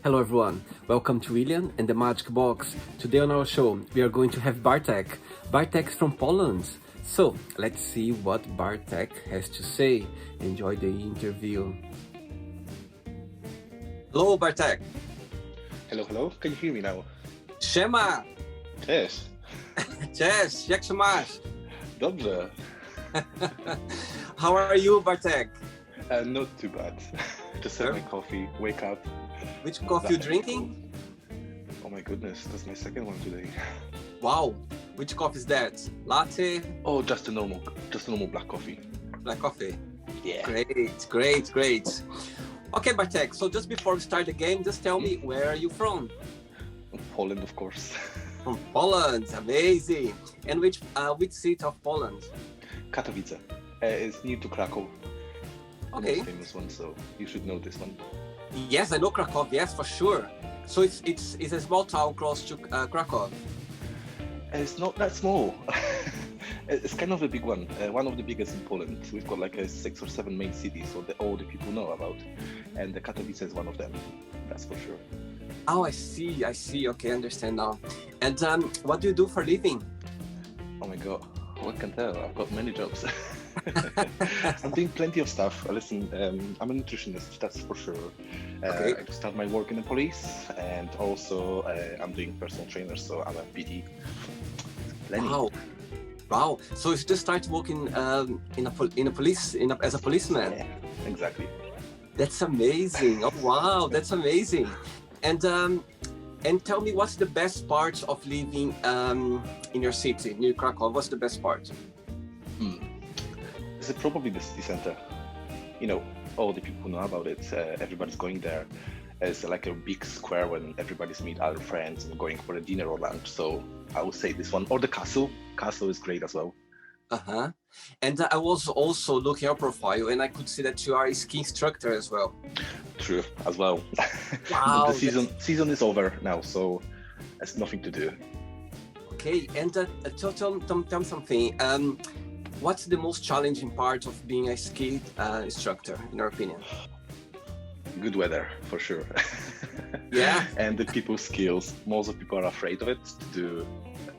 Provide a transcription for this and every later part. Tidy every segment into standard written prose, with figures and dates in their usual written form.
Hello everyone, welcome to William and the Magic Box. Today on our show we are going to have Bartek. Bartek's from Poland. So let's see what Bartek has to say. Enjoy the interview. Hello Bartek. Hello, hello. Can you hear me now? Siema! Cześć. Cześć, jak się masz? Dobrze. How are you, Bartek? Not too bad. Just had my coffee, wake up. Which coffee you drinking? Oh my goodness, that's my second one today. Wow, which coffee is that? Latte? Oh, just a normal black coffee. Black coffee? Yeah. Great. Okay, Bartek, so just before we start the game, just tell me, where are you from? Poland, of course. From Poland, amazing. And which city of Poland? Katowice. It's near to Krakow. Okay. Most famous one, so you should know this one. Yes, I know Krakow. Yes, for sure. So it's a small town close to Krakow. It's not that small. It's kind of a big one. One of the biggest in Poland. We've got like 6 or 7 main cities, so all the people know about. And the Katowice is one of them. That's for sure. Oh, I see. Okay, I understand now. And what do you do for a living? Oh my god, what can tell? I've got many jobs. I'm doing plenty of stuff. Listen, I'm a nutritionist, that's for sure. Okay. I start my work in the police, and also I'm doing personal trainer, so I'm a PT. Plenty. Wow. So you just started working as a policeman. Yeah, exactly. That's amazing. Oh wow, that's amazing. And tell me, what's the best part of living in your city, near Krakow? What's the best part? It's probably the city center. You know, all the people know about it. Everybody's going there. It's like a big square when everybody's meet other friends and going for a dinner or lunch. So I would say this one, or the castle. Castle is great as well. And I was also looking at your profile, and I could see that you are a ski instructor as well. True, as well. Wow. The season is over now, so there's nothing to do. Okay, and tell me something. What's the most challenging part of being a ski instructor, in your opinion? Good weather, for sure. Yeah. And the people's skills. Most of people are afraid of it to do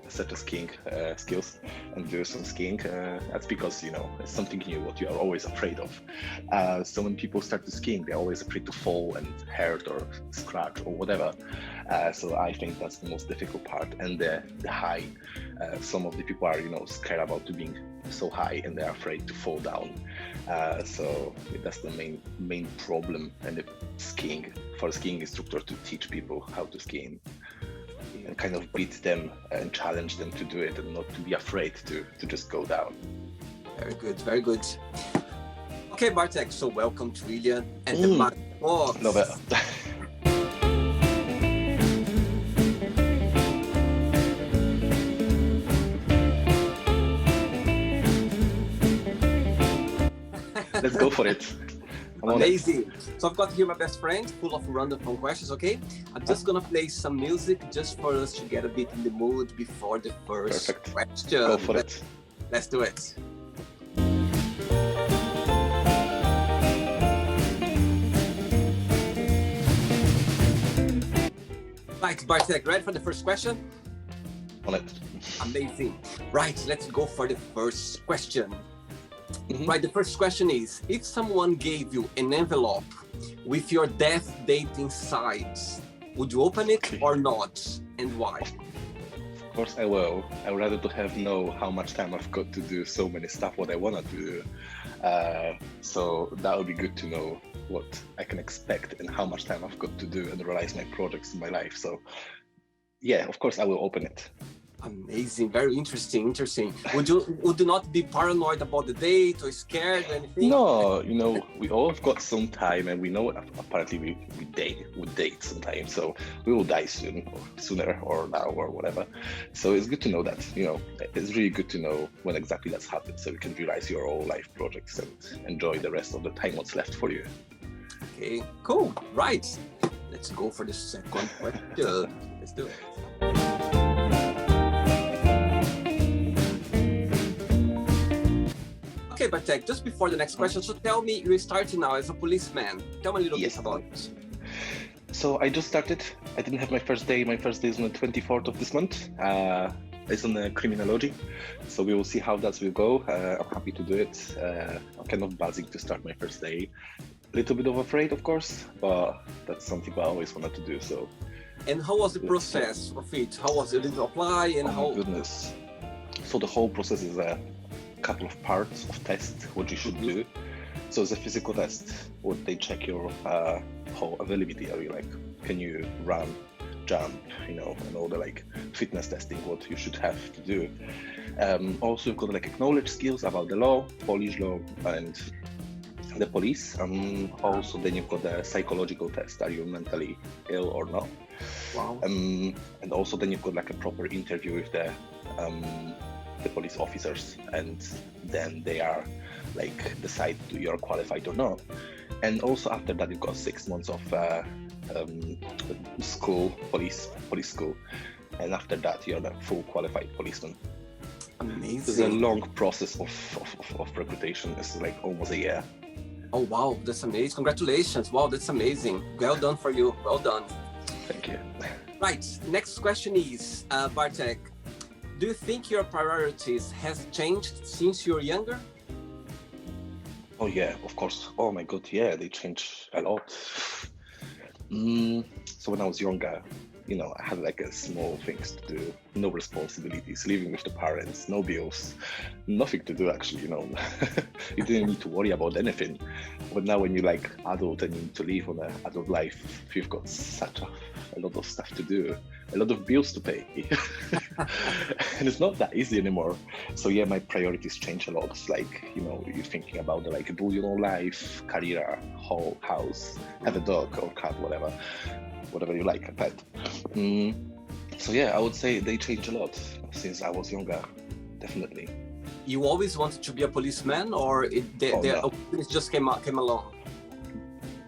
set of skiing skills and do some skiing. That's because, you know, it's something new, what you are always afraid of. So when people start to skiing, they're always afraid to fall and hurt or scratch or whatever. So I think that's the most difficult part. And the high, some of the people are, you know, scared about being so high and they're afraid to fall down. So that's the main problem. And the skiing, for a skiing instructor to teach people how to ski and kind of beat them and challenge them to do it and not to be afraid to just go down. Very good. Okay, Bartek, so welcome to William and the Magic Box. Love it. Let's go for it. Amazing. So I've got here my best friend, full of random fun questions, okay? I'm just gonna play some music just for us to get a bit in the mood before the first question. Go for it. Let's do it. Right, Bartek, ready for the first question? On it. Amazing. Right, let's go for the first question. Right, the first question is, if someone gave you an envelope with your death date inside, would you open it or not, and why? Of course I will. I would rather to know how much time I've got to do so many stuff what I want to do. So that would be good to know what I can expect and how much time I've got to do and realize my projects in my life. So yeah, of course I will open it. Amazing, very interesting. Would you not be paranoid about the date or scared or anything? No, you know, we all have got some time, and we know apparently we date sometimes, so we will die soon, or sooner, or now, or whatever. So it's good to know that, you know, it's really good to know when exactly that's happened, so you can realize your whole life projects and enjoy the rest of the time what's left for you. Okay, cool. Right, let's go for the second question. Let's do it. Okay, Bartek, just before the next question, so tell me, you're starting now as a policeman. Tell me a little bit about it. So I just started. I didn't have my first day. My first day is on the 24th of this month. It's on the criminology. So we will see how that will go. I'm happy to do it. I'm kind of buzzing to start my first day. A little bit of afraid, of course, but that's something I always wanted to do. So. And how was the process of it? How was it to apply and oh how? My goodness. So the whole process is a couple of parts of test, what you should do. So it's a physical test, where they check your whole availability. Are you like, can you run, jump, and all the like fitness testing, what you should have to do. Also, you've got like knowledge skills about the law, Polish law, and the police. Also, then you've got the psychological test. Are you mentally ill or not? Wow. And also then you've got like a proper interview with the police officers, and then they are like decide you're qualified or not. And also after that you've got 6 months of school, police school, and after that you're the full qualified policeman. Amazing. It's a long process of recruitation. It's like almost a year. Oh wow, that's amazing. Congratulations. Wow, that's amazing. Well done for you. Well done. Thank you. Right, next question is, Bartek, do you think your priorities has changed since you were younger? Oh yeah, of course. Oh my God, yeah, they changed a lot. So when I was younger, I had like a small things to do, no responsibilities, living with the parents, no bills, nothing to do actually, You didn't need to worry about anything. But now when you're like adult and you need to live on an adult life, you've got such a lot of stuff to do, a lot of bills to pay. And it's not that easy anymore. So yeah, my priorities change a lot. It's like, you're thinking about the like build your own life, career, whole house, have a dog or cat, whatever you like, a pet. So yeah, I would say they changed a lot since I was younger, definitely. You always wanted to be a policeman, or the opportunity just came along?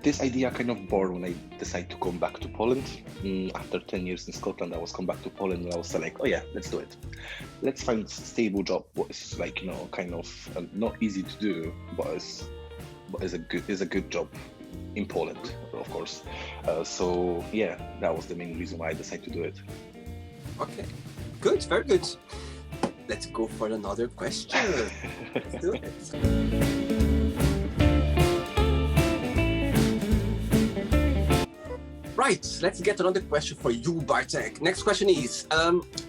This idea kind of born when I decided to come back to Poland. After 10 years in Scotland, I was come back to Poland and I was like, oh yeah, let's do it. Let's find a stable job. What is like, kind of not easy to do, but is a good job in Poland, of course. So yeah, that was the main reason why I decided to do it. Okay, good, very good. Let's go for another question. Let's do it. Right, let's get another question for you, Bartek. Next question is,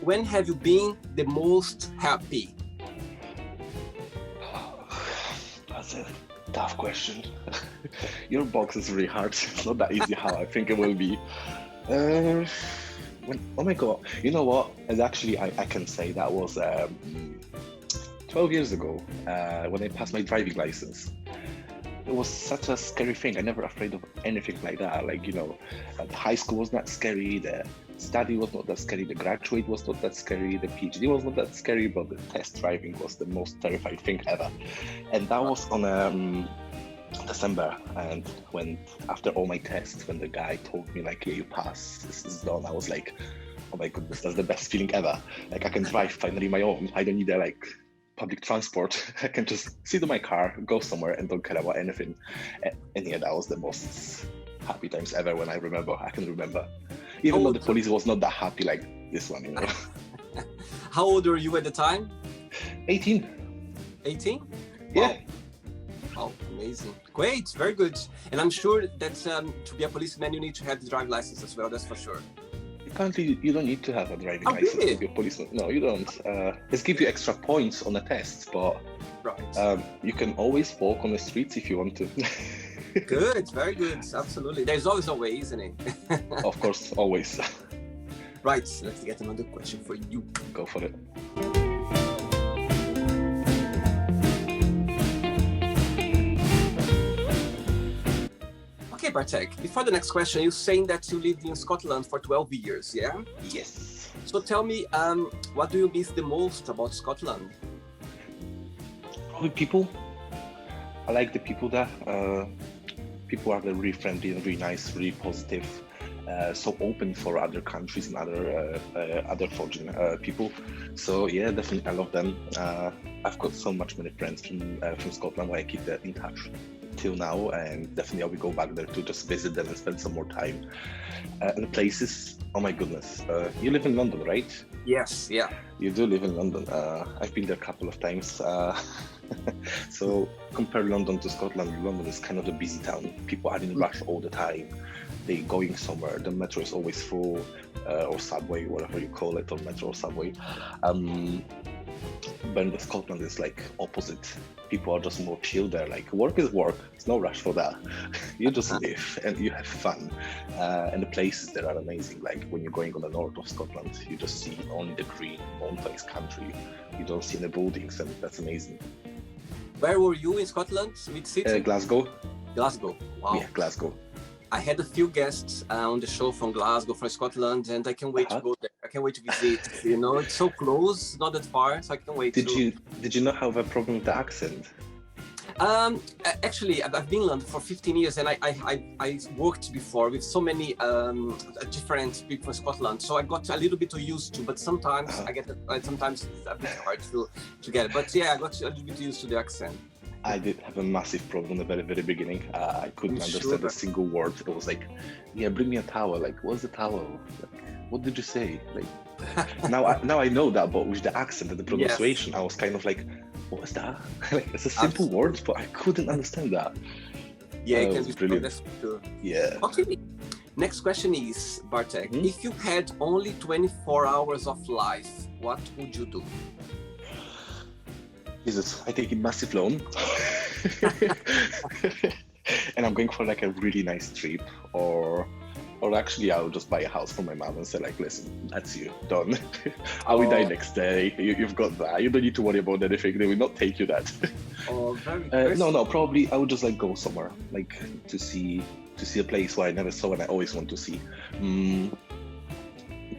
when have you been the most happy? That's a tough question. Your box is really hard. It's not that easy how I think it will be. Oh my God, you know what? And actually, I can say that was 12 years ago when I passed my driving license. It was such a scary thing. I never afraid of anything like that. Like, high school was not scary, the study was not that scary, the graduate was not that scary, the PhD was not that scary, but the test driving was the most terrifying thing ever. And that was on December, and when after all my tests, when the guy told me like, yeah, you pass, this is done, I was like, oh my goodness, that's the best feeling ever. Like I can drive finally my own. I don't need a public transport. I can just sit in my car, go somewhere and don't care about anything. And yeah, that was the most happy times ever when I can remember. Even though the police was not that happy like this one, How old were you at the time? 18. 18? Yeah. Wow. Oh, amazing. Great, very good. And I'm sure that to be a policeman, you need to have the driving license as well, that's for sure. Currently, you don't need to have a driving license really? to be a policeman. No, you don't. Let's give you extra points on the test, but you can always walk on the streets if you want to. Good, very good. Absolutely. There's always a way, isn't it? Of course, always. Right, let's get another question for you. Go for it. Okay, Bartek, before the next question, you're saying that you lived in Scotland for 12 years, yeah? Yes. So tell me, what do you miss the most about Scotland? Probably people. I like the people there. People are really friendly and really nice, really positive. So open for other countries and other foreign people. So yeah, definitely I love them. I've got so many friends from Scotland where I keep in touch till now, and definitely I will go back there to just visit them and spend some more time. And the places, oh my goodness. You live in London, right? Yes, yeah. You do live in London. I've been there a couple of times. So compare London to Scotland. London is kind of a busy town. People are in rush all the time. They're going somewhere. The metro is always full, or subway, whatever you call it, or metro or subway. But in Scotland is like opposite. People are just more chill there. Like work is work. It's no rush for that. You just live and you have fun. And the places there are amazing. Like when you're going on the north of Scotland, you just see only the green mountains country. You don't see any buildings, and that's amazing. Where were you in Scotland? Which city? Glasgow. Glasgow. Wow. Yeah, Glasgow. I had a few guests on the show from Glasgow, from Scotland, and I can't wait to go there. I can't wait to visit. You know, it's so close, not that far, so I can't wait. Did you not have a problem with the accent? Actually, I've been in London for 15 years, and I worked before with so many different people from Scotland, so I got a little bit used to. But sometimes sometimes it's a bit hard to get it. But yeah, I got a little bit used to the accent. I did have a massive problem in the very, very beginning. I couldn't understand a single word. It was like, yeah, bring me a towel. Like, what's the towel? Like, what did you say? Like, now I know that, but with the accent and the pronunciation, yes. I was kind of like, what was that? Like, it's a simple word, but I couldn't understand that. Yeah, it can be brilliant. Yeah. Okay. Next question is, Bartek, if you had only 24 hours of life, what would you do? Jesus, I take a massive loan. And I'm going for like a really nice trip, or actually I'll just buy a house for my mom and say like, listen, that's you, done. I will die next day. You've got that. You don't need to worry about anything. They will not take you that. Oh, very no, probably I would just like go somewhere, like to see a place where I never saw and I always want to see.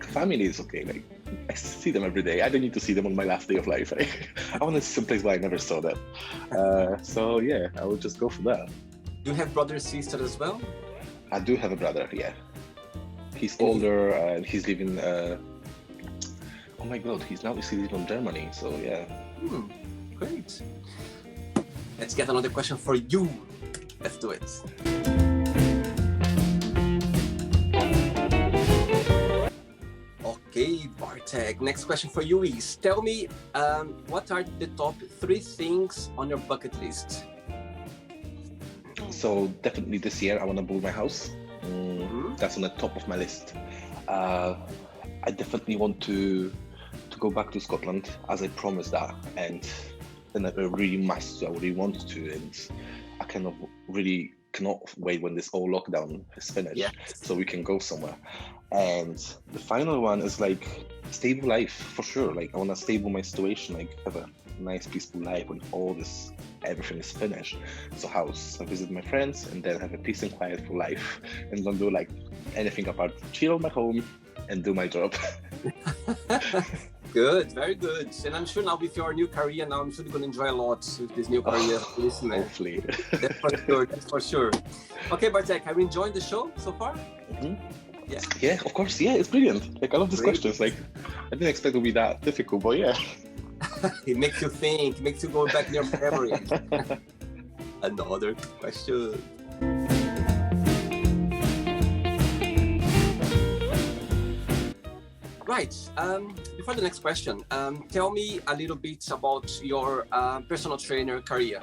Family is okay. Like I see them every day. I don't need to see them on my last day of life. I want to see some place where I never saw them. So yeah, I would just go for that. Do you have brother and sister as well? I do have a brother. Yeah, he's older and he's living. Oh my God, he's living in Germany. So yeah. Great. Let's get another question for you. Let's do it. Okay, Bartek, next question for you is, tell me, what are the top 3 things on your bucket list? So definitely this year I want to build my house. That's on the top of my list. I definitely want to go back to Scotland, as I promised that, and then I really must. I really want to, and I really cannot wait when this whole lockdown is finished, so we can go somewhere. And the final one is like stable life for sure. Like I want to stable my situation, like have a nice peaceful life when everything is finished. So house, I visit my friends, and then have a peace and quiet for life, and don't do like anything apart. Chill at my home and do my job. Good, very good. And I'm sure now with your new career, now I'm sure you're going to enjoy a lot with this new career. Hopefully. That's for sure. Okay, Bartek, have you enjoyed the show so far? Yeah, of course. Yeah, it's brilliant. Like I love these questions. Like I didn't expect it to be that difficult, but yeah. It makes you think, makes you go back in your memory. Another question. Right. Before the next question, tell me a little bit about your personal trainer career.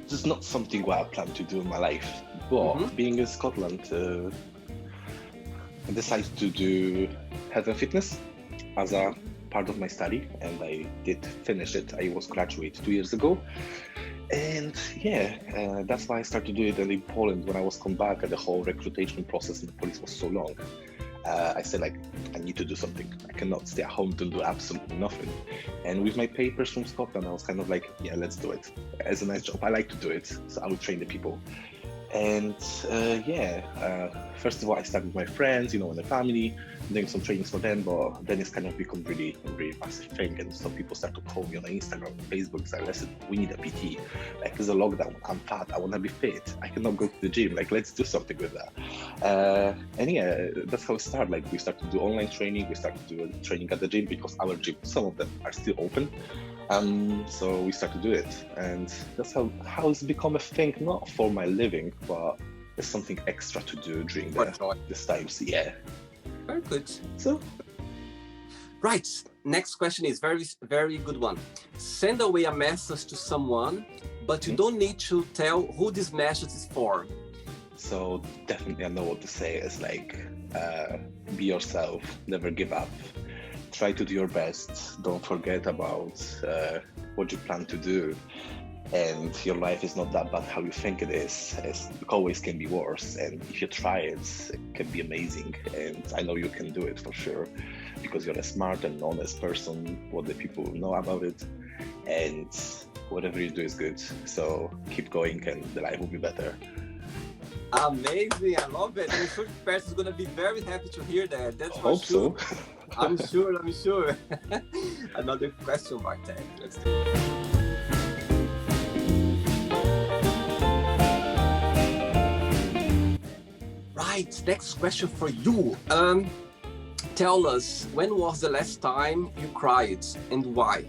This is not something what I plan to do in my life. But being in Scotland, I decided to do health and fitness as a part of my study, and I did finish it. I was graduate 2 years ago, and that's why I started to do it. And in Poland, when I was come back, and the whole recruitation process in the police was so long, I said like, I need to do something. I cannot stay at home to do absolutely nothing. And with my papers from Scotland, I was kind of like, yeah, let's do it. It's a nice job. I like to do it, so I would train the people. And first of all, I started with my friends, and the family, doing some trainings for them, but then it's kind of become really, really massive thing. And some people start to call me on Instagram, Facebook, say, listen, we need a PT. Like, there's a lockdown, I'm fat, I want to be fit, I cannot go to the gym, like, let's do something with that. That's how it started. Like, we started to do online training, we started to do training at the gym, because our gym, some of them are still open. So we started to do it, and that's how it's become a thing, not for my living, but it's something extra to do during this times. Yeah. Very good. So, right. Next question is very, very good one. Send away a message to someone, but you don't need to tell who this message is for. So definitely I know what to say. It's like, be yourself, never give up. Try to do your best. Don't forget about what you plan to do. And your life is not that bad how you think it is. It always can be worse. And if you try it, it can be amazing. And I know you can do it for sure, because you're a smart and honest person, what the people know about it. And whatever you do is good. So keep going and the life will be better. Amazing, I love it. I'm sure the person is going to be very happy to hear that. That's for Hope sure. so. I'm sure. Another question, Bartek. Let's do it. Right, next question for you. Tell us, when was the last time you cried and why?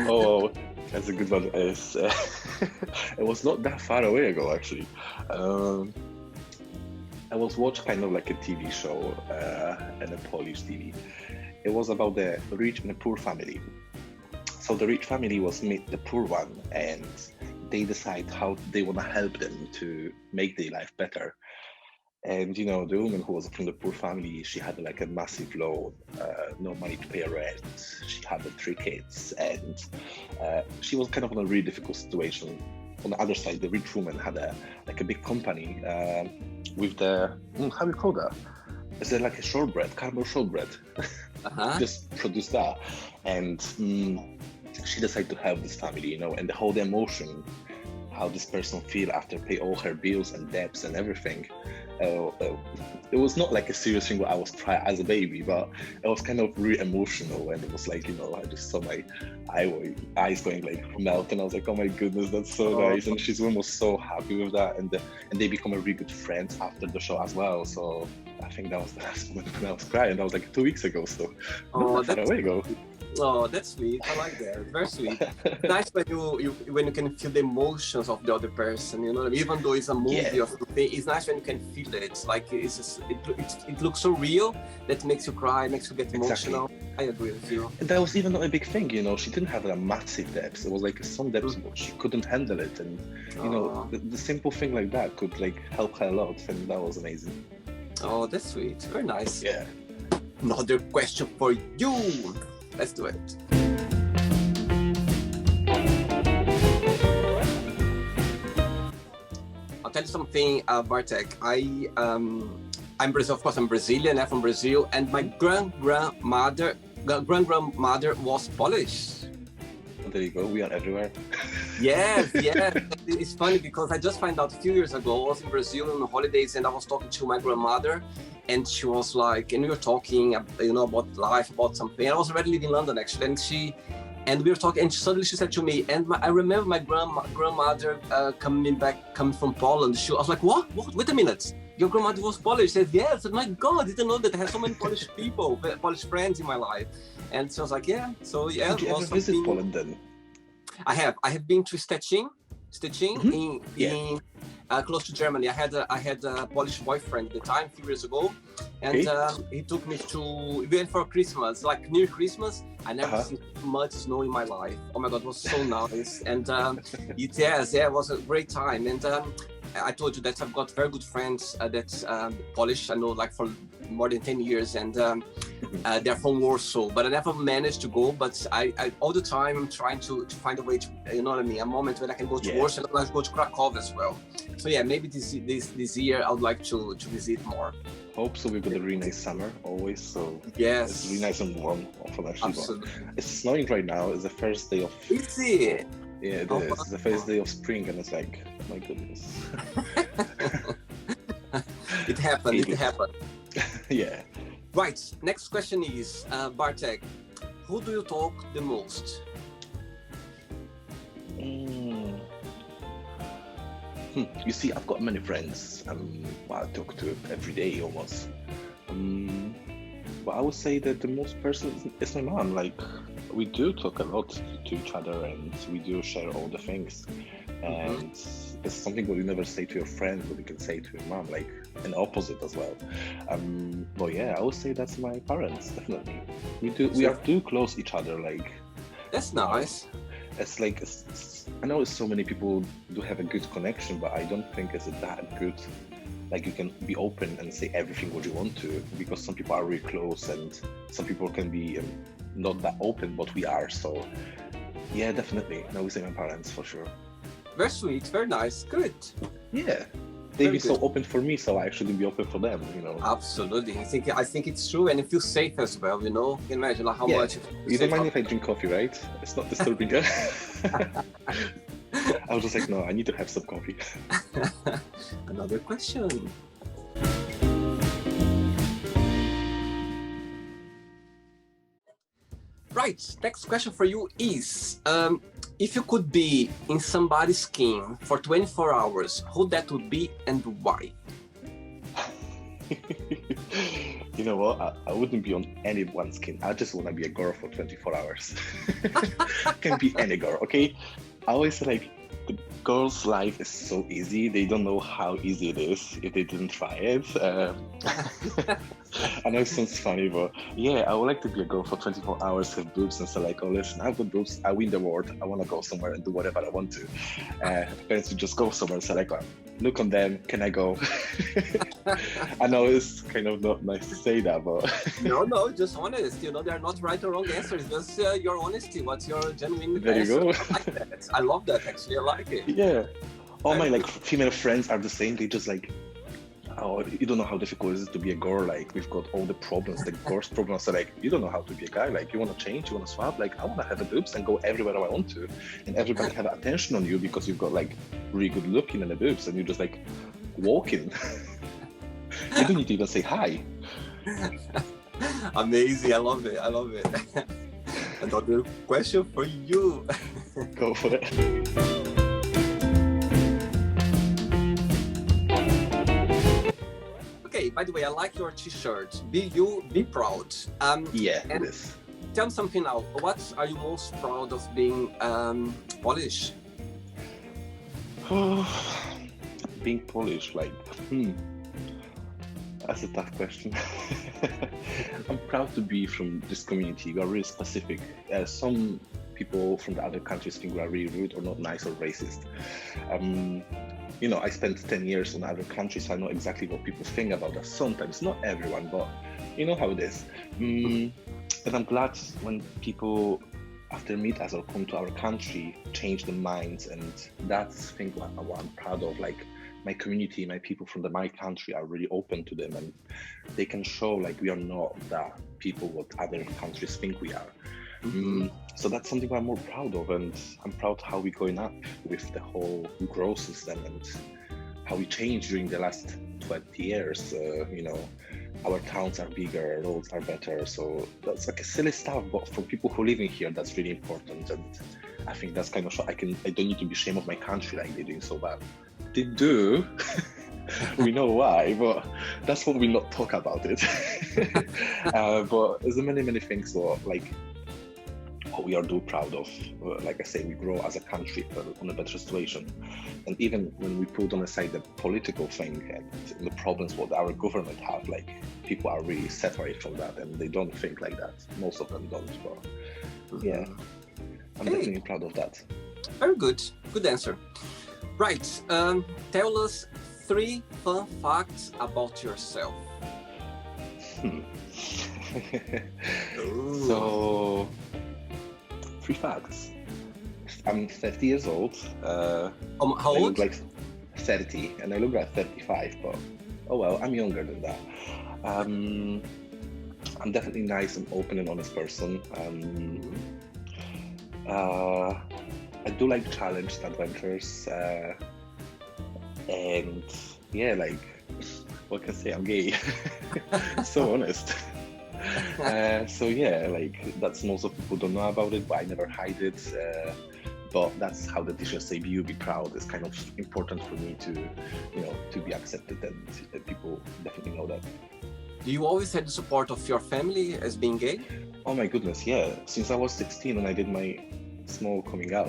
Oh, that's a good one. It was not that far away ago, actually. I was watching kind of like a TV show, and a Polish TV. It was about the rich and the poor family. So the rich family was meet the poor one, and they decide how they want to help them to make their life better. And the woman who was from the poor family, she had like a massive loan, no money to pay rent. She had 3 kids, and she was kind of in a really difficult situation. On the other side, the rich woman had a big company with the how do you call that? Is it like a shortbread, caramel shortbread? Just produce that, and she decided to help this family, and the whole emotion, how this person feel after pay all her bills and debts and everything. It was not like a serious thing where I was crying as a baby, but it was kind of really emotional, and it was like, I just saw my eyes going like melt, and I was like, oh my goodness, that's so nice. And she's almost so happy with that, and they become a really good friends after the show as well. So I think that was the last moment when I was crying. That was like 2 weeks ago, so not that far away ago. Oh, that's sweet. I like that. Very sweet. Nice when you can feel the emotions of the other person. Even though it's a movie or something, it's nice when you can feel it. It's like it looks so real that makes you cry, makes you get emotional. Exactly. I agree with you. And that was even not a big thing. She didn't have a massive depth. It was like some depth, but she couldn't handle it. And the simple thing like that could like help her a lot, and that was amazing. Oh, that's sweet. Very nice. Yeah. Another question for you. Let's do it. I'll tell you something, Bartek. I'm Brazil, of course. I'm Brazilian. I'm from Brazil, and my grandmother was Polish. There you go. We are everywhere. Yes. It's funny because I just found out a few years ago. I was in Brazil on the holidays, and I was talking to my grandmother, and she was like, and we were talking, about life, about something. And I was already living in London actually, and we were talking, and suddenly she said to me, and I remember my grandmother coming from Poland. I was like, what? Wait a minute. Your grandmother was Polish. She said, yes. I said, my God, I didn't know that I had so many Polish people, Polish friends in my life. And she was like, yeah. So yeah. Did you ever visit Poland then? I have been to Stettin in close to Germany. I had a Polish boyfriend at the time, a few years ago, and he took me we went for Christmas, like near Christmas. I never seen so much snow in my life. Oh my God, it was so nice, and it was a great time. And I told you that I've got very good friends that's Polish. I know like for more than 10 years, and they're from Warsaw, but I never managed to go. But I all the time I'm trying to find a way to, a moment when I can go to Warsaw, and I'd go to Krakow as well. So yeah, maybe this year I would like to visit more. Hope so. We've got a really nice summer always, so yes, it's really nice and warm. Absolutely. It's snowing right now. It's the first day of. Is it? Yeah, it is. It's the first day of spring, and it's like, oh my goodness. It happened. Yeah. Right. Next question is, Bartek, who do you talk the most? You see, I've got many friends I talk to every day almost. but I would say that the most person is my mom. Like, we do talk a lot to each other, and we do share all the things. And it's something that you never say to your friend, but you can say to your mom, like an opposite as well. But yeah, I would say that's my parents, definitely. We are too close each other. Like, That's nice. it's like I know so many people do have a good connection, but I don't think it's that good. Like, you can be open and say everything what you want to, because some people are really close and some people can be not that open, but we are. So yeah, definitely. I would say my parents for sure. Very sweet, very nice, good. Yeah, they Very be so good. open for me, so I shouldn't be open for them. Absolutely. I think it's true, and it feels safe as well, you know? Imagine like, how Yeah. much You don't mind if I drink coffee, right? It's not disturbing. I was just like, no, I need to have some coffee. Another question. Right, next question for you is, if you could be in somebody's skin for 24 hours, who that would be and why? You know what? I wouldn't be on anyone's skin. I just want to be a girl for 24 hours. Can be any girl, okay? I always say, like, the girl's life is so easy. They don't know how easy it is if they didn't try it. I know it sounds funny, but yeah, I would like to be a girl for 24 hours, have boobs, and say like, oh, listen, I've got boobs, I win the world, I want to go somewhere and do whatever I want to. Parents would just go somewhere and say like, look on them, can I go? I know it's kind of not nice to say that, but... No, just honest. You know, there are not right or wrong answers, just your honesty. What's your genuine There answer? you go. I like that. I love that, actually. I like it. Yeah. All my like female friends are the same. They just like, oh, you don't know how difficult it is to be a girl. Like, we've got all the problems, the girls' problems. So like, you don't know how to be a guy. Like, you want to change, you want to swap. Like, I want to have the boobs and go everywhere I want to, and everybody have attention on you because you've got like really good looking and the boobs, and you just like walking. You don't need to even say hi. Amazing. I love it. I love it. Another question for you. Go for it. Okay, by the way, I like your t-shirt. Be you, be proud. Yeah, and it is. Tell me something now. What are you most proud of being Polish? Being Polish, like, that's a tough question. I'm proud to be from this community. We are really specific. Some people from the other countries think we are really rude or not nice or racist. You know, I spent 10 years in other countries, so I know exactly what people think about us. Sometimes, not everyone, but you know how it is. And I'm glad when people, after meet us or come to our country, change their minds, and that's thing what I'm proud of. Like, my community, my people from my country are really open to them, and they can show like we are not the people what other countries think we are. So that's something I'm more proud of, and I'm proud how we're going up with the whole growth system and how we changed during the last 20 years. You know, our towns are bigger, roads are better, so that's like a silly stuff, but for people who live in here, that's really important. And I think that's kind of I don't need to be ashamed of my country like they're doing so bad. They do. We know why, but that's what we not talk about it. But there's many things that like we are do proud of. Like I say, we grow as a country on a better situation, and even when we put on the side the political thing and the problems what our government have, like people are really separate from that and they don't think like that. Most of them don't, but yeah, I'm definitely proud of that. Very good answer. Right, tell us 3 fun facts about yourself. So, 3 facts. I'm 30 years old. How I old? look like 30, and I look like 35, but oh well, I'm younger than that. I'm definitely nice and open and honest person. I do like challenged adventures, and yeah, like, what can I say? I'm gay. So honest. So yeah, like that's most of people don't know about it, but I never hide it. But that's how the teachers say, "Be you, be proud." It's kind of important for me to, you know, to be accepted, and people definitely know that. Do you always had the support of your family as being gay? Oh my goodness, yeah. Since I was 16 and I did my small coming out,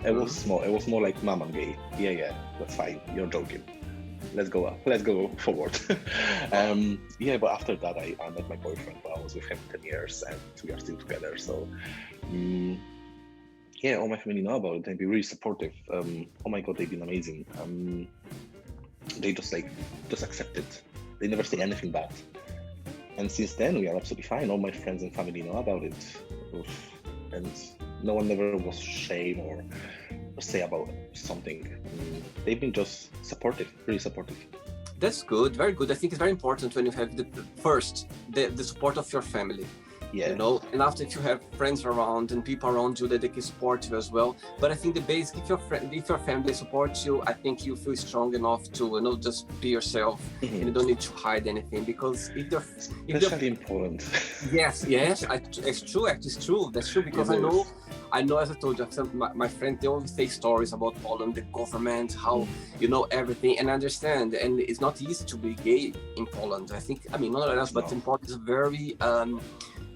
it was small. It was more like, "Mom, I'm gay." Yeah, that's fine. You're joking. Let's go up. Let's go forward. Yeah, but after that, I met my boyfriend. But I was with him 10 years, and we are still together. So, yeah, all my family know about it. They've been really supportive. Oh my God, they've been amazing. They just accept it. They never say anything bad. And since then, we are absolutely fine. All my friends and family know about it. And no one ever was shame or say about something. They've been just supportive, really supportive. That's good, very good. I think it's very important when you have the support of your family. Yeah. You know, and after, if you have friends around and people around you that they can support you as well. But I think the basic, if your family supports you, I think you feel strong enough to, you know, just be yourself, and you don't need to hide anything, because especially important. Yes, it's true. It's true. That's true, because I know, as I told you, my friends, they always say stories about Poland, the government, how, you know, everything, and I understand. And it's not easy to be gay in Poland. I think, I mean, not only else, but in Poland, it's very,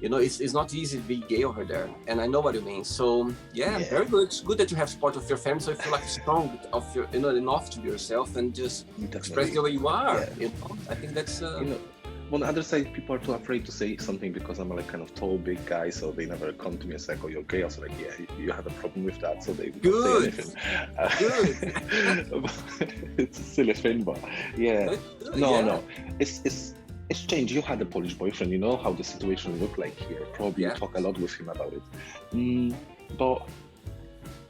you know, it's not easy to be gay over there, and I know what you mean. So yeah, very good. It's good that you have support of your family, so you feel like strong of your, you know, enough to be yourself and just express the way you are. Yeah. You know, I think that's. You know, on the other side, people are too afraid to say something because I'm a kind of tall, big guy, so they never come to me and say, "Oh, you're gay." I was like, "Yeah, you have a problem with that," so they don't say anything. Good. It's a silly thing, but yeah, no, it's changed. You had a Polish boyfriend, you know how the situation looked like here. Probably you talk a lot with him about it. But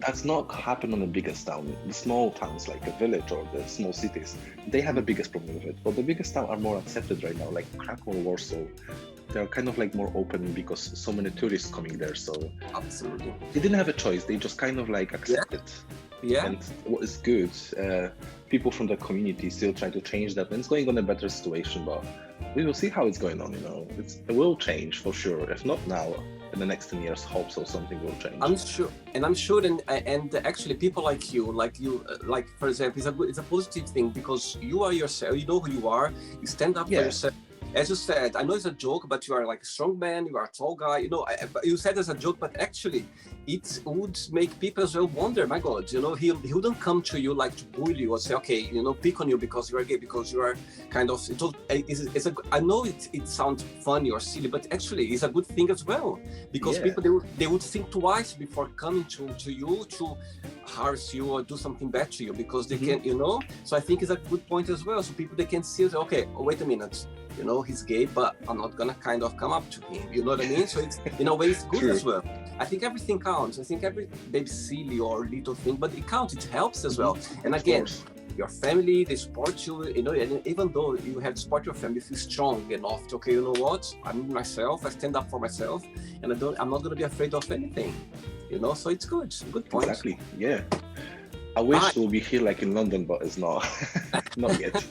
that's not happen on the biggest town. The small towns like a village or the small cities, they have the biggest problem with it. But the biggest towns are more accepted right now, like Krakow, Warsaw. They're kind of like more open because so many tourists coming there. So absolutely, they didn't have a choice. They just kind of like accept it. Yeah. And what is good, people from the community still try to change that, and it's going on a better situation, but we will see how it's going on, you know. It will change for sure. If not now, in the next 10 years, hope so something will change. I'm sure, and actually people like you, like for example, it's a positive thing, because you are yourself, you know who you are, you stand up for yourself. As you said, I know it's a joke, but you are like a strong man, you are a tall guy, you know, you said as a joke, but actually it would make people as well wonder, my God, you know, he wouldn't come to you like to bully you or say, okay, you know, pick on you because you are gay, because you are kind of, I know it sounds funny or silly, but actually it's a good thing as well, because people, they would think twice before coming to you to harass you or do something bad to you, because they can, you know, so I think it's a good point as well. So people, they can see, okay, wait a minute, you know, he's gay, but I'm not gonna kind of come up to him, you know what I mean? So it's, in a way, it's good as well. I think everything counts. I think every maybe silly or little thing, but it counts, it helps as well. And again, your family, they support you, you know, and even though you have to support your family, feel strong enough to, okay, you know what, I'm myself, I stand up for myself, and I'm not gonna be afraid of anything, you know, so it's good point. Exactly, yeah. I wish we'll be here like in London, but it's not. Not yet.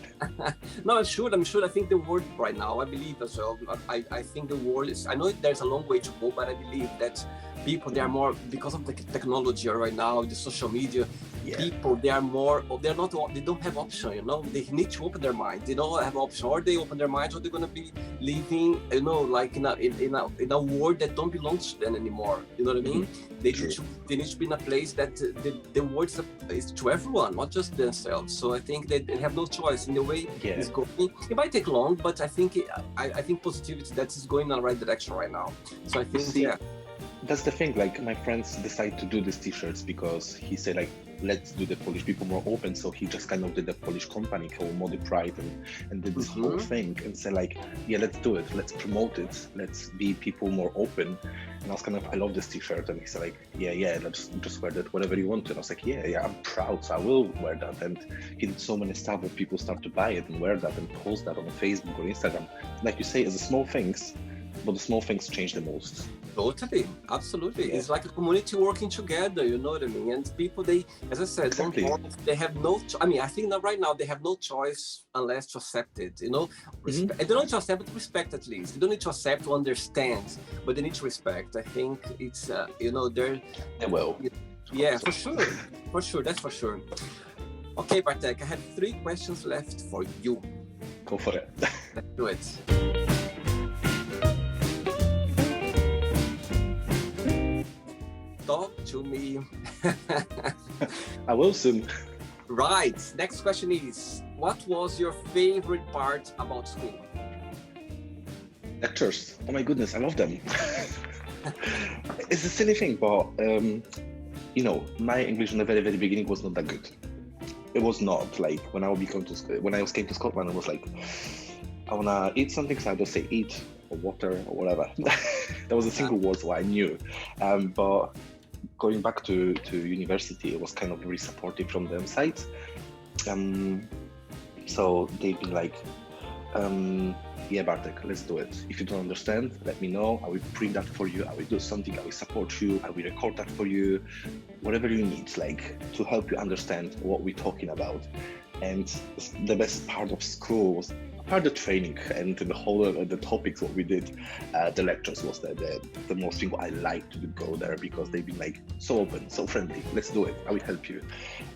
No, I'm sure. I think the world right now, I believe as well. I think the world is, I know there's a long way to go, but I believe that people, they are more, because of the technology right now, the social media, people, they don't have option, you know, they need to open their mind. They don't have option, or they open their minds, or they're going to be living, you know, like in a world that don't belong to them anymore. You know what I mean? They need to be in a place that the world is to everyone, not just themselves. So I think they have no choice in the way it's going. It might take long, but I think positivity, that is going in the right direction right now. So I think that's the thing. Like, my friends decide to do these t-shirts because he said, like, let's do the Polish people more open. So he just kind of did a Polish company called Mody Pride and did this whole thing and said, like, yeah, let's do it. Let's promote it. Let's be people more open. And I was kind of, I love this t-shirt. And he said, like, yeah, let's just wear that whatever you want to. And I was like, yeah, I'm proud. So I will wear that. And he did so many stuff that people start to buy it and wear that and post that on Facebook or Instagram. Like you say, it's the small things, but the small things change the most. Totally, absolutely. It's like a community working together, you know what I mean? And people, they, as I said, they have no, I think that right now they have no choice unless to accept it, you know? They don't need to accept, but respect at least. They don't need to accept to understand, but they need to respect. I think it's, you know, they will. Yeah, for sure, that's for sure. Okay, Bartek, I have 3 questions left for you. Go for it. Let's do it. Talk to me. I will soon. Right. Next question is, what was your favorite part about school? Lectures. Oh my goodness, I love them. It's a silly thing, but my English in the very, very beginning was not that good. It was not like when I came to Scotland, I was like, I wanna eat something, so I just say eat or water or whatever. That was a single word what I knew. But going back to university, it was kind of very supportive from them side. So they've been like, yeah, Bartek, let's do it. If you don't understand, let me know. I will print that for you. I will do something. I will support you. I will record that for you. Whatever you need, like to help you understand what we're talking about. And the best part of school was part of the training and the whole the topics what we did. The lectures was the most thing what I like to go there because they've been like so open, so friendly. Let's do it. I will help you.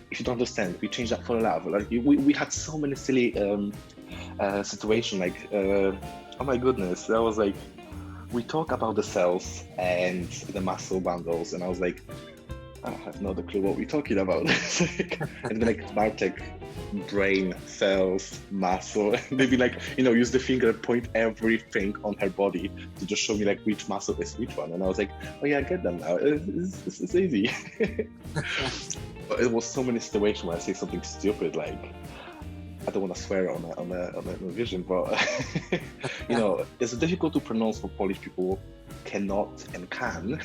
If you don't understand, we change that for love. Like we had so many silly situation like oh my goodness, that was like we talk about the cells and the muscle bundles and I was like I have no clue what we're talking about. And then like Bartek, brain, cells, muscle, and they'd be like, use the finger and point everything on her body to just show me like which muscle is which one. And I was like, oh yeah, I get them now. It's easy. But it was so many situations where I say something stupid like I don't want to swear on a vision, but it's difficult to pronounce for Polish people cannot and can.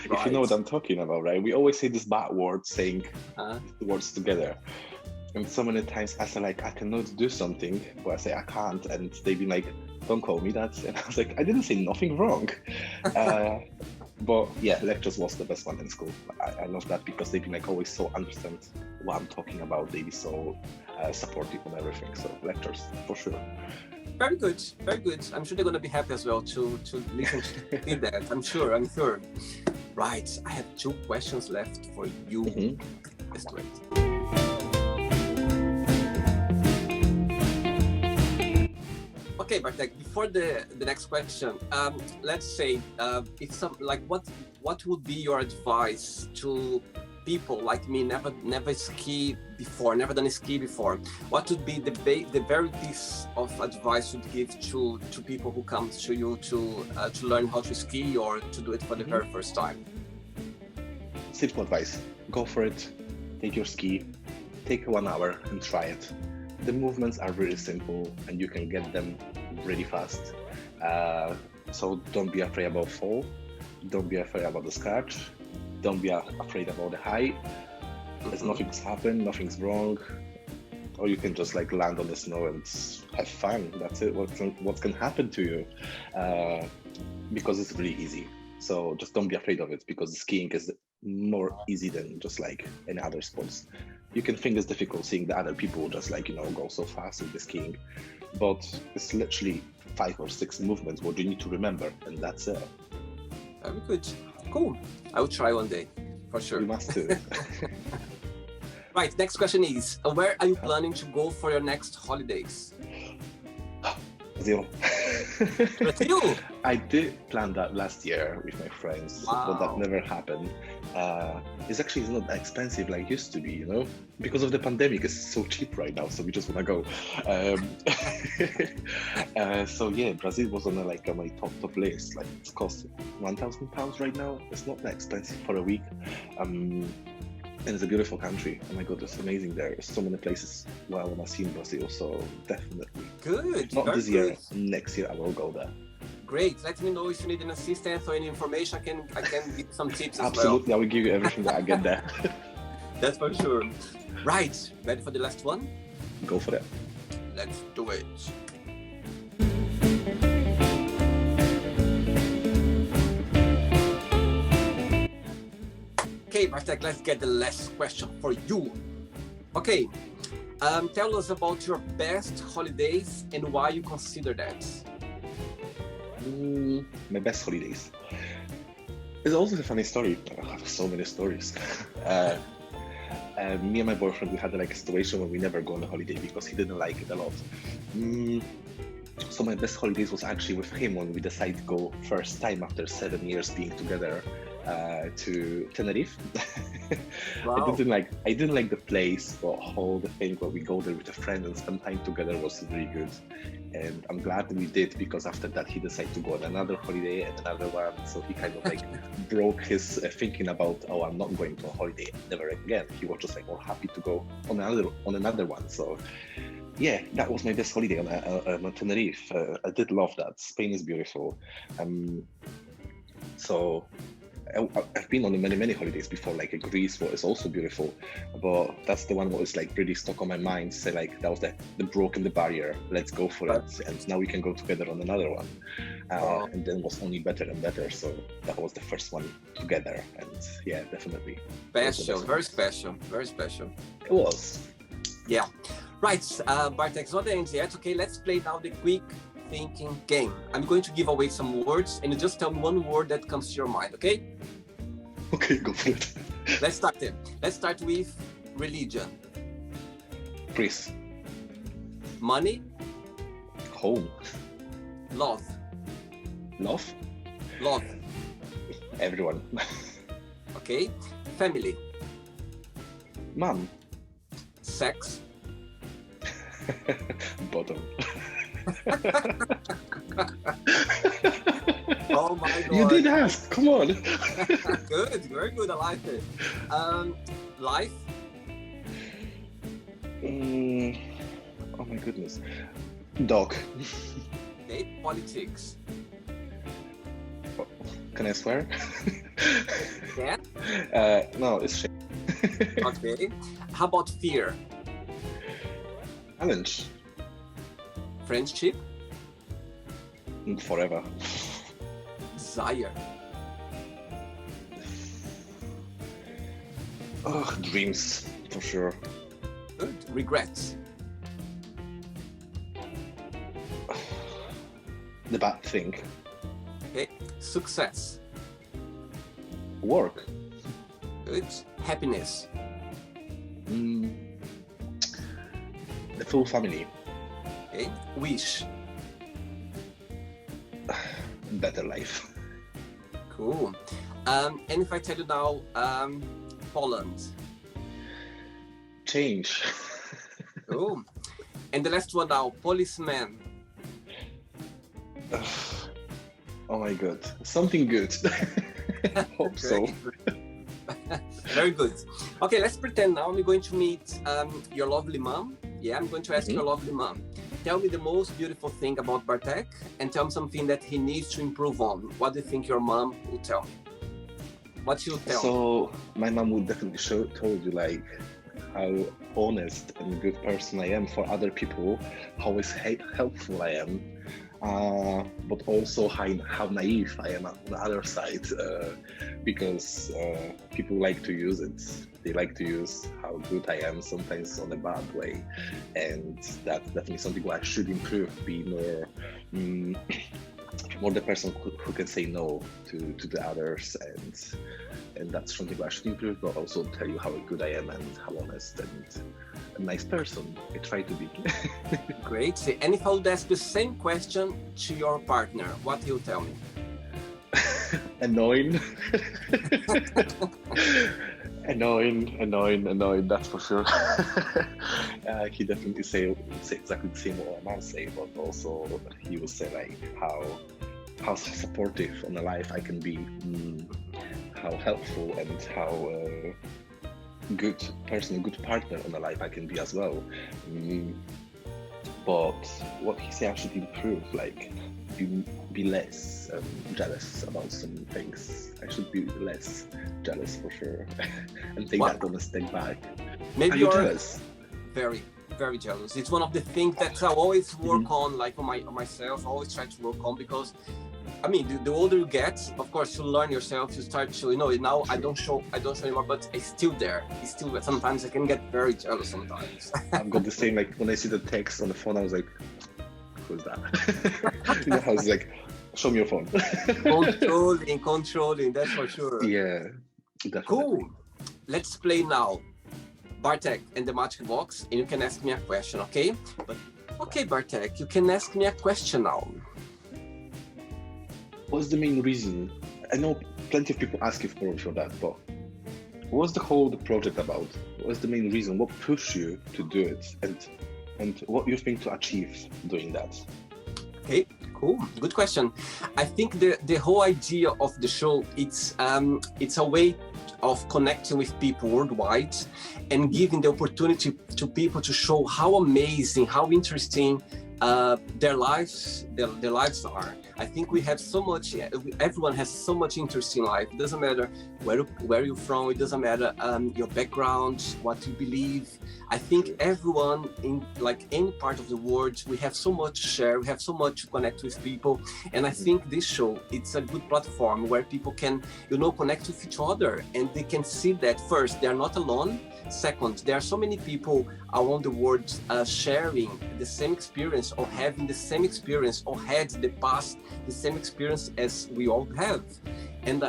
If you know what I'm talking about, right? We always say this bad word saying the words together. And so many times I say like I cannot do something, but I say I can't, and they be like, don't call me that. And I was like, I didn't say nothing wrong. But yeah, lectures was the best one in school. I love that because they be like always so understand what I'm talking about. They be so supportive on everything. So lectures for sure. Very good, very good. I'm sure they're going to be happy as well to listen to that. I'm sure. Right, I have 2 questions left for you. Mm-hmm. Let's do it. Okay, Bartek, before the next question, let's say if what would be your advice to people like me, never ski before, never done ski before? What would be the very piece of advice you'd give to people who come to you to learn how to ski or to do it for the very first time? Simple advice: go for it. Take your ski, take 1 hour and try it. The movements are really simple and you can get them really fast. So don't be afraid about fall. Don't be afraid about the scratch. Don't be afraid about the height. There's nothing's happened, nothing's wrong. Or you can just like land on the snow and have fun. That's it. What can happen to you? Because it's really easy. So just don't be afraid of it because skiing is more easy than just like any other sports. You can think it's difficult seeing the other people just like, go so fast with the skiing, but it's literally 5 or 6 movements what you need to remember, and that's it. Very good. Cool. I will try one day, for sure. You must too. Right, next question is, where are you planning to go for your next holidays? Brazil. Brazil? I did plan that last year with my friends, but that never happened. It's not that expensive like it used to be, because of the pandemic. It's so cheap right now, so we just want to go. So yeah, Brazil was on my top list. Like it costs £1,000 right now. It's not that expensive for a week. And it's a beautiful country. Oh my God, it's amazing there. There's so many places where I want to see in Brazil, so definitely. Good. Not this year, next year I will go there. Great. Let me know if you need an assistance or any information. I can give some tips as well. Absolutely, I will give you everything that I get there. That's for sure. Right. Ready for the last one? Go for it. Let's do it. Okay, Bartek, let's get the last question for you. Okay, tell us about your best holidays and why you consider that. My best holidays. It's also a funny story. I have so many stories. Me and my boyfriend, we had like a situation where we never go on a holiday because he didn't like it a lot. Mm, so my best holidays was actually with him when we decided to go first time after 7 years being together to Tenerife. Wow. I didn't like the place, but whole the thing where we go there with a friend and spend time together was really good. And I'm glad we did, because after that he decided to go on another holiday and another one. So he kind of like broke his thinking about, oh, I'm not going to a holiday never again. He was just like more happy to go on another one. So yeah, that was my best holiday on Tenerife. I did love that. Spain is beautiful. So I've been on many holidays before, like Greece is also beautiful, but that's the one that was like really stuck on my mind. So like that was the broken the barrier. Let's go for it, and now we can go together on another one. And then it was only better and better. So that was the first one together, and yeah, definitely Special, very special, very special. It was. Yeah. Right, Bartek, it's not the end yet. Okay, let's play now the quick thinking game. I'm going to give away some words, and you just tell me one word that comes to your mind, okay? Okay, go for it. Let's start it. Let's start with religion. Chris. Money. Home. Love. Love. Love. Everyone. Okay. Family. Mom. Sex. Bottom. Oh my God. You did ask, come on. Good, very good, I like it. Life. Oh my goodness. Dog. Okay. Politics. Can I swear? Yeah. No, it's shit. Okay. How about fear? Challenge. Friendship. Forever. Desire. Oh, dreams, for sure. Good. Regrets. The bad thing. Okay. Success. Work. Good. Happiness. The full family. Okay. Wish. Better life. Cool. And if I tell you now, Poland. Change. Cool. And the last one now, policeman. Oh my God. Something good. Hope so. Very good. Okay, let's pretend now I'm going to meet your lovely mom. Yeah, I'm going to ask your lovely mom. Tell me the most beautiful thing about Bartek, and tell me something that he needs to improve on. What do you think your mom will tell me? What she'll tell me? So my mom would definitely told you like how honest and good person I am for other people, how helpful I am, but also how naive I am on the other side, because people like to use it. They like to use how good I am, sometimes on a bad way, and that's definitely something I should improve. Be more the person who can say no to the others, and that's something I should improve. But also tell you how good I am and how honest and a nice person I try to be. Great. And if I would ask the same question to your partner, what he'll tell me? Annoying. Annoying, that's for sure. He definitely say exactly the same what my mom say, but also he will say like how supportive on the life I can be, how helpful and how good person, good partner on the life I can be as well. But what he say I should improve, like be less jealous about some things. I should be less jealous for sure, and take that one a step back. Maybe Are you jealous? Very, very jealous. It's one of the things that I always work on, like on myself. I always try to work on, because I mean, the older you get, of course, you learn yourself. You start to, now I don't show anymore, but it's still there. It's still there. Sometimes I can get very jealous. Sometimes I've got the same. Like when I see the text on the phone, I was like, "Who's that?" I was like, "Show me your phone." Controlling. That's for sure. Yeah, definitely. Cool. Let's play now. Bartek and the magic box, and you can ask me a question, okay? But okay, Bartek, you can ask me a question now. What's the main reason? I know plenty of people ask you for that, but what's the whole project about? What's the main reason? What pushed you to do it, and what you think to achieve doing that? Okay, cool, good question. I think the whole idea of the show, it's a way of connecting with people worldwide and giving the opportunity to people to show how amazing, how interesting their lives are. I think we have so much, everyone has so much interest in life. It doesn't matter where you're from, it doesn't matter your background, what you believe. I think everyone in like any part of the world, we have so much to share, we have so much to connect with people. And I think this show, it's a good platform where people can, connect with each other, and they can see that first, they're not alone. Second, there are so many people around the world sharing the same experience, or having the same experience, or had the past the same experience as we all have, and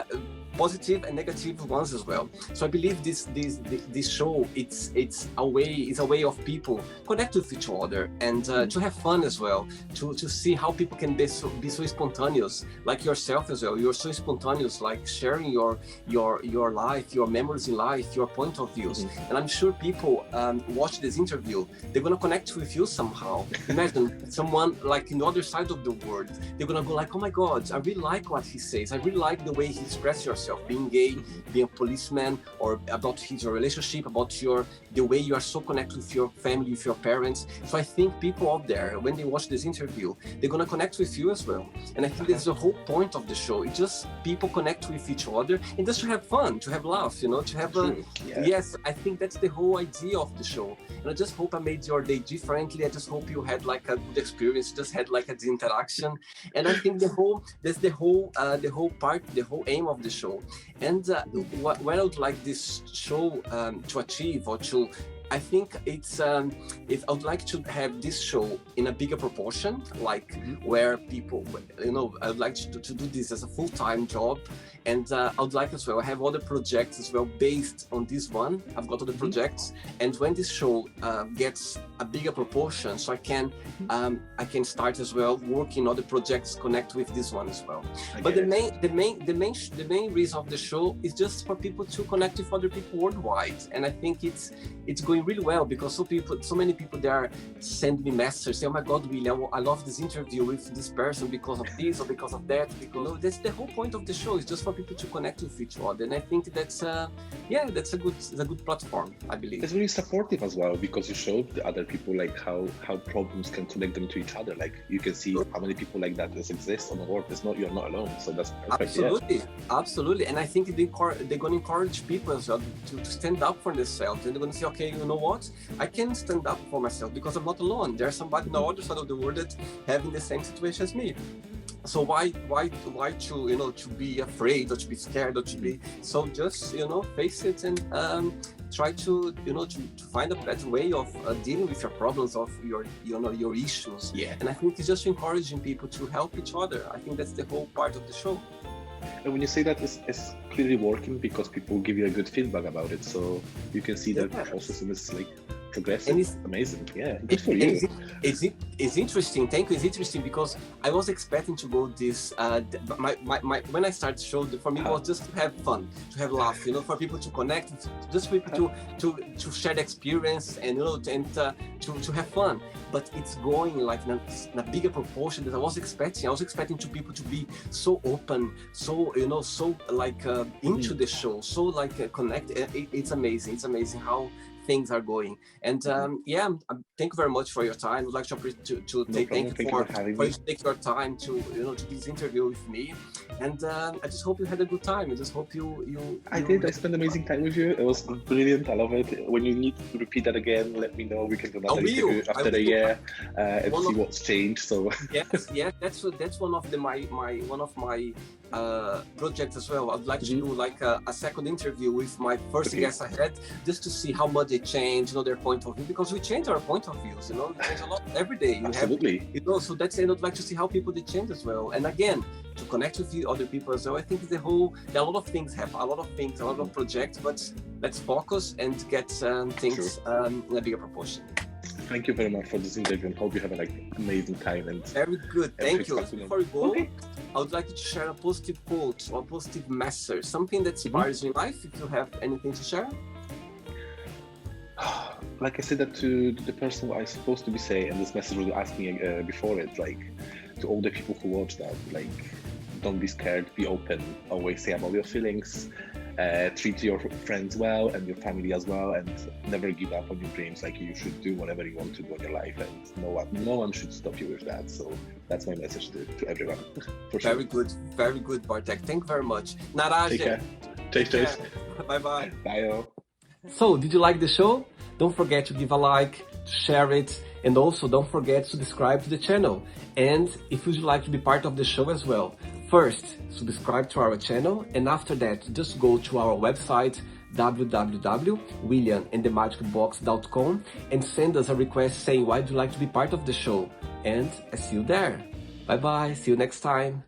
positive and negative ones as well. So I believe this show, it's a way of people connect with each other, and to have fun as well, to see how people can be so spontaneous, like yourself as well. You're so spontaneous, like sharing your life, your memories in life, your point of views. And I'm sure people watch this interview, they're gonna connect with you somehow. Imagine someone like in the other side of the world, they're gonna go like, oh my God, I really like what he says. I really like the way he expresses yourself, being gay, being a policeman, or about your relationship, about the way you are so connected with your family, with your parents. So I think people out there, when they watch this interview, they're gonna connect with you as well. And I think that's the whole point of the show. It's just people connect with each other, and just to have fun, to have laugh, to have yes, I think that's the whole idea of the show. And I just hope I made your day differently. I just hope you had like a good experience, just had like a good interaction. And I think that's the whole aim of the show. And what I would like this show to achieve, or to, I think I would like to have this show in a bigger proportion, like where people, I would like to do this as a full-time job. And I would like as well, I have other projects as well based on this one. I've got other projects, and when this show gets a bigger proportion, so I can start as well working on other projects, connect with this one as well. But the main reason of the show is just for people to connect with other people worldwide, and I think it's going really well, because so many people there send me messages, say, oh my God, William, I love this interview with this person because of this or because of that. Because that's the whole point of the show, is just for people to connect with each other. And I think that's a good platform, I believe. It's really supportive as well, because you show the other people like how problems can connect them to each other. Like you can see how many people like that exist on the world. You're not alone. So that's perfect. Absolutely. And I think they're going to encourage people as well to stand up for themselves, and they're going to say, okay, you know what? I can stand up for myself because I'm not alone. There's somebody on the other side of the world that having the same situation as me. So why to be afraid, or to be scared, or to be, so just face it, and try to to find a better way of dealing with your problems, of your issues. Yeah. And I think it's just encouraging people to help each other. I think that's the whole part of the show. And when you say that, it's clearly working, because people give you a good feedback about it, so you can see that the process is like progressive. And it's amazing. Yeah, good for you. It's interesting. Thank you. It's interesting because I was expecting to go this. When I started the show, for me it was just to have fun, to have laugh. For people to connect, just for people to share the experience, and to have fun. But it's going like in a bigger proportion than I was expecting. I was expecting people to be so open, so so like into the show, so like connect. It's amazing. It's amazing how things are going. And thank you very much for your time. I'd like to thank you for taking your time to do this interview with me. And I just hope you had a good time. I just hope you I did. I spent amazing time with you. It was brilliant. I love it. When you need to repeat that again, let me know. We can do another interview after a year and see what's changed. So yes, that's one of my projects as well. I'd like to do like a second interview with my first guest I had, just to see how much they change, their point of view, because we change our point of views, we change a lot every day. Absolutely. So that's it. I'd like to see how people they change as well. And again, to connect with other people as well. I think there are a lot of things happen, a lot of projects, but let's focus and get things in a bigger proportion. Thank you very much for this interview, and hope you have an amazing time. And very good. Thank you. Before we go, I would like to share a positive quote or a positive message, something that inspires you in life. If you have anything to share. Like I said that to the person I was supposed to be saying, and this message was asked me before it, like to all the people who watch that, like don't be scared, be open, always say about your feelings. Treat your friends well and your family as well, and never give up on your dreams. Like you should do whatever you want to do in your life, and no one should stop you with that. So that's my message to everyone. For sure. Very good, Bartek. Thank you very much. Na razie. Take care. Bye bye. Bye. So, did you like the show? Don't forget to give a like, to share it, and also don't forget to subscribe to the channel. And if you'd like to be part of the show as well, first, subscribe to our channel, and after that, just go to our website, www.williamandthemagicbox.com, and send us a request saying why you'd like to be part of the show. And I see you there. Bye bye, see you next time.